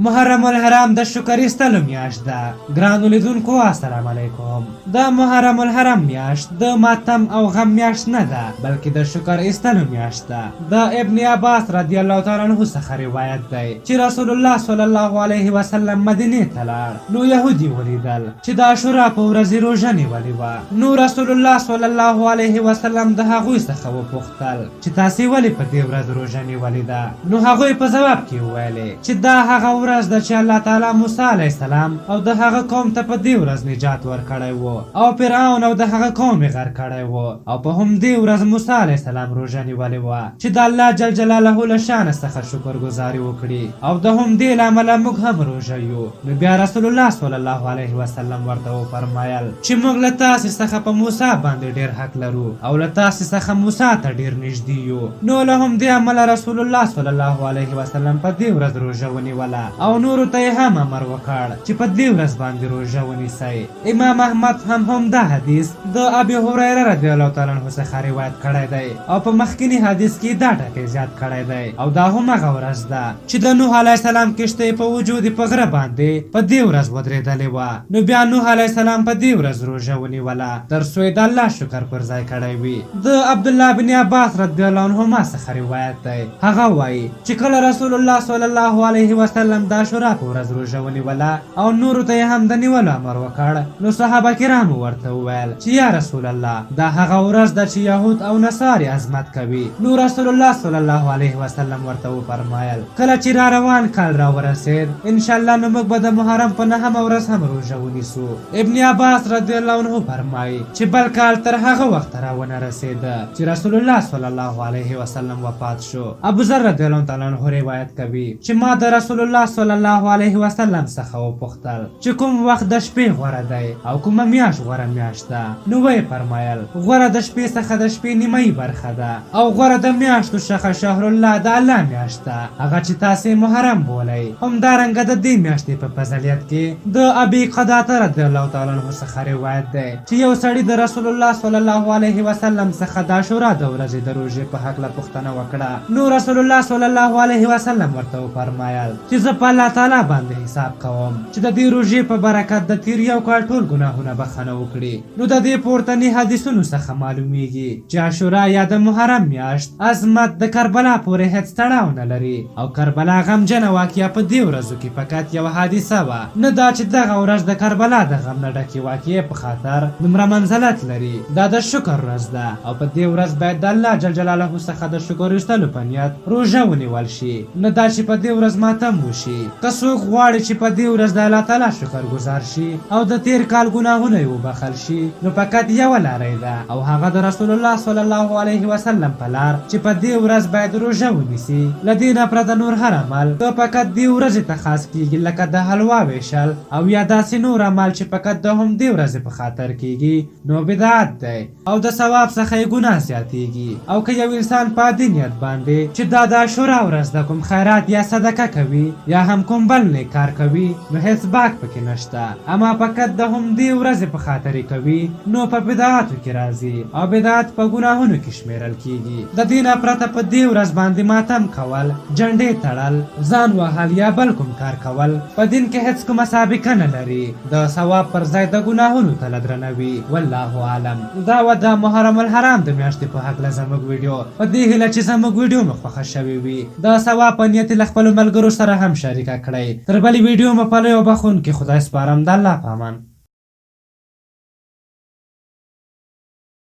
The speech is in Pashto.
محرم الحرام د شکر ایستلو میاشت ده. ګرانو لیدونکو السلام علیکم. د محرم الحرام میاشت د ماتم او غم میاشت نه ده بلکې د شکر ایستلو میاشت ده. د ابن عباس رضی الله تعالی عنه څخه روایت دی چې رسول الله صلی الله علیه وسلم مدینې ته لاړ نو یهودي ولیدل چې د عاشورا په ورځ روژه نیولې وه. نو رسول الله صلی الله علیه وسلم د هغوی څخه وپوښتل چې تاسې ولې په دې ورځ روژه نیولې ده؟ نو هغوی په ځواب کې وویلې چې دا هغه ورځ ده چې الله تعالی موسی علیه السلام او د هغه قوم ته په دې ورځ نجات ورکړی و او فرعون او د هغه قوم یې غرق کړی و او په همدې ورځ موسی علیه السلام روژه نیولې وه چې د الله جل جلاله له شانه څخه شکرګزاري وکړي او د همدې له امله موږ هم روژه یو. نو بیا رسول الله صلی الله علیه وسلم ورته وفرمایل چې موږ له تاسې څخه په موسی باندې ډېر حق لرو او له تاسې څخه موسی ته ډېر نږدې یو. نو له همدې امله رسول الله صلی الله علیه وسلم په دې ورځ روژه ونیوله او نورو ته یې هم امر وکړ چې په دې ورځ باندې روژه ونیسئ. امام احمد هم دا حدیث د ابي هريره رضی الله تعالی عنه څخه روایت کړی دی او په مخکینی حدیث کې دا ټکی زیات کړی دی او دا هم هغه ورځ ده چې د نوح علیه السلام کښتۍ په وجود په غره باندې په دې ورځ ودرېدلې وه. نو بیا نوح علیه السلام په دې ورځ روژه ونیوله تر څو یې د الله شکر پر ځای کړی وي. د عبدالله بن عباس رضی الله عنهما څخه روایت دی هغه وایي چې کله رسول الله صلی الله علیه وسلم د عاشورا په ورځ روژه ونیوله او نورو ته یې هم د نیولو امر وکړ نو صحابه کرامو ورته وویل چې یا رسول الله دا هغه ورځ ده چې یهود او نصارې عظمت کوي. نو رسول الله صلی الله علیه وسلم ورته وفرمایل کله چې را روان کال را ورسېد انشاءالله نو موږ به د محرم په نهمه ورځ هم روژه ونیسو. ابن عباس رضی الله عنه فرمایي چې بل کال تر هغه وخته را ونه رسېده چې رسول الله صلی الله علیه وسلم وفات شو. ابو ذر رضی الله تعالی عنه روایت کوي چې ما د رسول الله صلی الله علیه وسلم څخه وپوښتل چې کوم وخت د شپې غوره دی او کومه میاشت غوره میاشت ده؟ نو ویې فرمایل غوره د شپې څخه د شپې نیمایي برخه ده او غوره د میاشتو څخه شهر الله د الله میاشت ده هغه چې تاسې محرم بولئ. همدارنګه د دې میاشتې په فضیلت کې د ابي قتاده رضی الله تعالی عنه څخه روایت دی چې یو سړي د رسول الله صلی الله علیه وسلم څخه د عاشورا د ورځې د روژې په هکله پوښتنه وکړه. نو رسول الله صلی الله علیه وسلم ورته وفرمایل چې زه په الله تعالی باندې حساب کوم چې د دې روژې په برکت د تیر یو کال ټول ګناهونه بخښنه وکړي. نو د دې پورتني حدیثونو څخه معلومیږي چې عاشورا یا د محرم میاشت عظمت د کربلا پورې هیڅ تړاو نه لري او کربلا غمجنه واقعه په دې ورځو کې فقط یو حادثه وه نه دا چې دغه ورځ د کربلا د غم نه ډکې واقعې په خاطر دومره منزلت لري. دا د شکر ورځ ده او په دې ورځ باید د الله جل جلاله څخه د شکر ایستلو په نیت روژه ونیول شي نه دا چې په دې ورځ ماتم وشي. که څوک غواړي چې په دې ورځ د الله تعالی شکر ګزار شي او د تیر کال ګناهونه یې وبخښل شي نو فقط یوه لاره ده او هغه د رسول الله صلی الله علیه وسلم په لار چې په دې ورځ باید روژه ونیسي. له دې نه پرته نور هر عمل که فقط دې ورځې ته خاص کیږي لکه د حلوا ویشل او یا داسې نور عمل چې فقط د همدې ورځې په خاطر کیږي نو بدعت دی او د ثواب څخه یې ګناه زیاتیږي. او که یو انسان په دې نیت باندې چې دا د عاشورا ورځ د کوم خیرات یا صدقه کوي یا هم کوم بل نیک کار کوي نو هیڅ باک پکې نشته اما فقط د همدې ورځې په خاطر یې کوي نو په بدعاتو کې راځي او بدعت په ګناهونو کې شمیرل کیږي. د دې نه پرته په دې ورځ باندې ماتم کول جنډې تړل ځان وهل یا بل کوم کار کول په دین کې هیڅ کومه سابقه نه لري. د ثواب پر ځای د ګناهونو تله درنوي. والله اعلم. دا و د محرم الحرام د میاشتې په هکله زموږ ویډیو په دې هیله چې زموږ ویډیو مو خوښه شوې وي د ثواب په نیت له خپلو ملګرو سره هم شریکه کړئ. تر بلې ویډیو مو په لوی او بخښونکي خدای سپارم. د الله په امان.